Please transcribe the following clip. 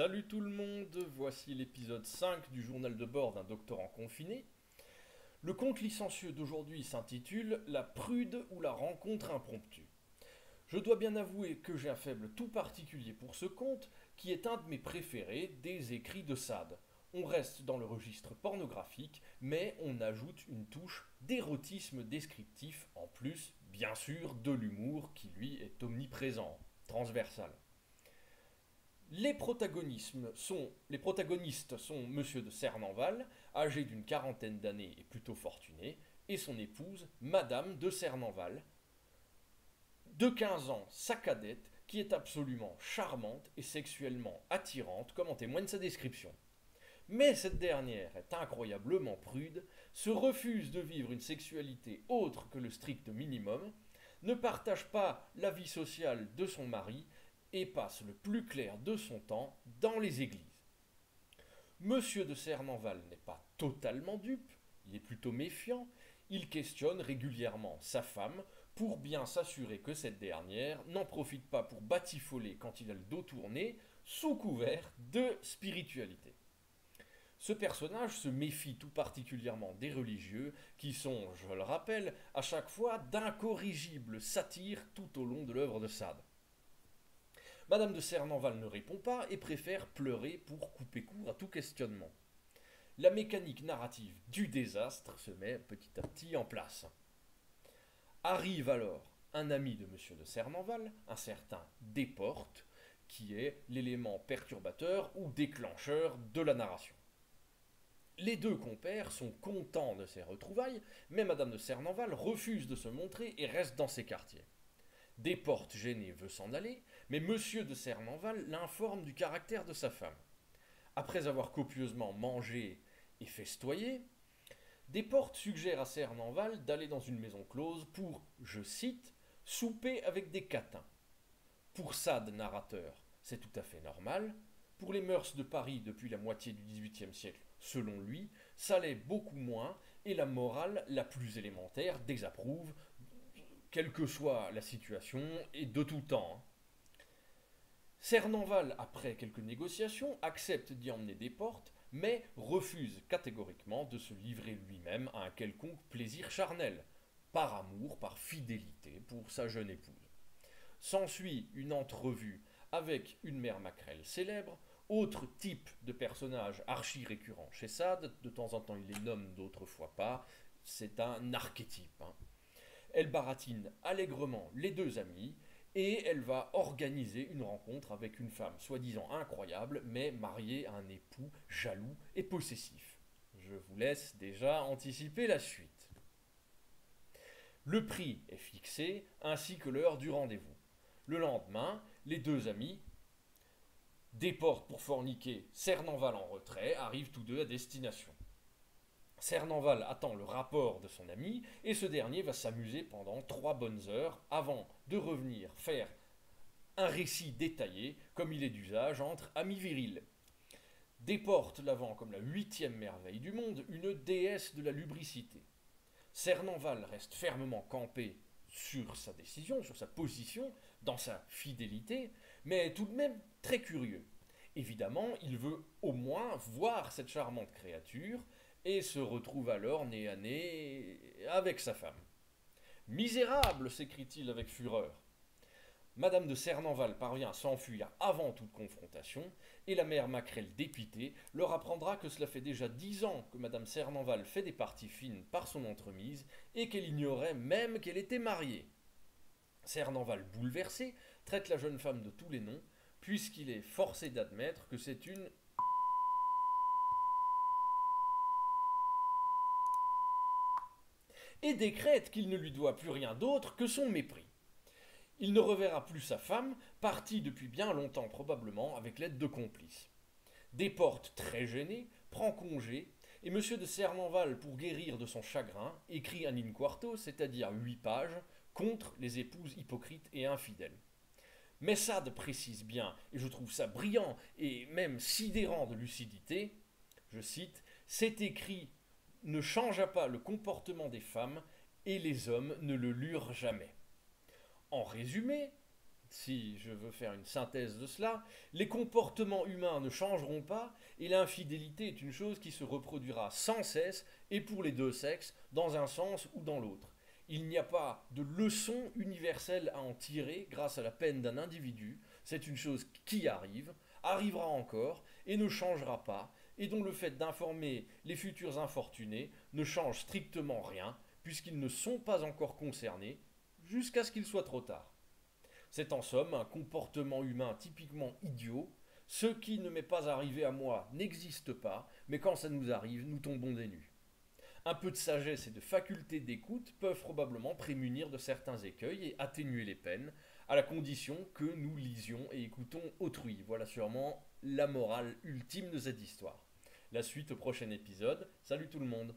Salut tout le monde, voici l'épisode 5 du journal de bord d'un doctorant confiné. Le conte licencieux d'aujourd'hui s'intitule La prude ou la rencontre impromptue. Je dois bien avouer que j'ai un faible tout particulier pour ce conte, qui est un de mes préférés des écrits de Sade. On reste dans le registre pornographique, mais on ajoute une touche d'érotisme descriptif, en plus, bien sûr, de l'humour qui lui est omniprésent, transversal. Les protagonistes sont Monsieur de Cernenval, âgé d'une quarantaine d'années et plutôt fortuné, et son épouse, Madame de Cernenval, de 15 ans, sa cadette, qui est absolument charmante et sexuellement attirante, comme en témoigne sa description. Mais cette dernière est incroyablement prude, se refuse de vivre une sexualité autre que le strict minimum, ne partage pas la vie sociale de son mari et passe le plus clair de son temps dans les églises. Monsieur de Cernenval n'est pas totalement dupe, il est plutôt méfiant, il questionne régulièrement sa femme pour bien s'assurer que cette dernière n'en profite pas pour batifoler quand il a le dos tourné, sous couvert de spiritualité. Ce personnage se méfie tout particulièrement des religieux, qui sont, je le rappelle, à chaque fois d'incorrigibles satires tout au long de l'œuvre de Sade. Madame de Cernenval ne répond pas et préfère pleurer pour couper court à tout questionnement. La mécanique narrative du désastre se met petit à petit en place. Arrive alors un ami de Monsieur de Cernenval, un certain Desportes, qui est l'élément perturbateur ou déclencheur de la narration. Les deux compères sont contents de ces retrouvailles, mais Madame de Cernenval refuse de se montrer et reste dans ses quartiers. Desportes, gêné, veut s'en aller, mais Monsieur de Cernenval l'informe du caractère de sa femme. Après avoir copieusement mangé et festoyé, Desportes suggère à Cernenval d'aller dans une maison close pour, je cite, souper avec des catins. Pour Sade, narrateur, c'est tout à fait normal. Pour les mœurs de Paris depuis la moitié du XVIIIe siècle, selon lui, ça l'est beaucoup moins, et la morale la plus élémentaire désapprouve, quelle que soit la situation et de tout temps. Cernenval, après quelques négociations, accepte d'y emmener Desportes, mais refuse catégoriquement de se livrer lui-même à un quelconque plaisir charnel, par amour, par fidélité pour sa jeune épouse. S'ensuit une entrevue avec une mère maquerelle célèbre, autre type de personnage archi-récurrent chez Sade, de temps en temps il les nomme, d'autres fois pas, c'est un archétype. Elle baratine allègrement les deux amis, et elle va organiser une rencontre avec une femme soi-disant incroyable, mais mariée à un époux jaloux et possessif. Je vous laisse déjà anticiper la suite. Le prix est fixé, ainsi que l'heure du rendez-vous. Le lendemain, les deux amis, Desportes pour forniquer, Cernenval en retrait, arrivent tous deux à destination. Cernenval attend le rapport de son ami et ce dernier va s'amuser pendant 3 bonnes heures avant de revenir faire un récit détaillé, comme il est d'usage entre amis virils. Desportes la vend comme la 8e merveille du monde, une déesse de la lubricité. Cernenval reste fermement campé sur sa décision, sur sa position, dans sa fidélité, mais tout de même très curieux. Évidemment, il veut au moins voir cette charmante créature et se retrouve alors nez à nez avec sa femme. Misérable, s'écrie-t-il avec fureur. Madame de Cernenval parvient à s'enfuir avant toute confrontation, et la mère Maquerelle, dépitée, leur apprendra que cela fait déjà 10 ans que Madame Cernenval fait des parties fines par son entremise, et qu'elle ignorait même qu'elle était mariée. Cernenval, bouleversé, traite la jeune femme de tous les noms, puisqu'il est forcé d'admettre que c'est une et décrète qu'il ne lui doit plus rien d'autre que son mépris. Il ne reverra plus sa femme, partie depuis bien longtemps probablement avec l'aide de complices. Desportes, très gêné, prend congé, et M. de Cernenval, pour guérir de son chagrin, écrit un in quarto, c'est-à-dire 8 pages, contre les épouses hypocrites et infidèles. Mais Sade précise bien, et je trouve ça brillant et même sidérant de lucidité, je cite, cet écrit ne changea pas le comportement des femmes et les hommes ne le lurent jamais. En résumé, si je veux faire une synthèse de cela, les comportements humains ne changeront pas et l'infidélité est une chose qui se reproduira sans cesse et pour les deux sexes, dans un sens ou dans l'autre. Il n'y a pas de leçon universelle à en tirer grâce à la peine d'un individu, c'est une chose qui arrive, arrivera encore et ne changera pas, et dont le fait d'informer les futurs infortunés ne change strictement rien, puisqu'ils ne sont pas encore concernés, jusqu'à ce qu'il soit trop tard. C'est en somme un comportement humain typiquement idiot. Ce qui ne m'est pas arrivé à moi n'existe pas, mais quand ça nous arrive, nous tombons des nues. Un peu de sagesse et de faculté d'écoute peuvent probablement prémunir de certains écueils et atténuer les peines, à la condition que nous lisions et écoutons autrui. Voilà sûrement la morale ultime de cette histoire. La suite au prochain épisode. Salut tout le monde.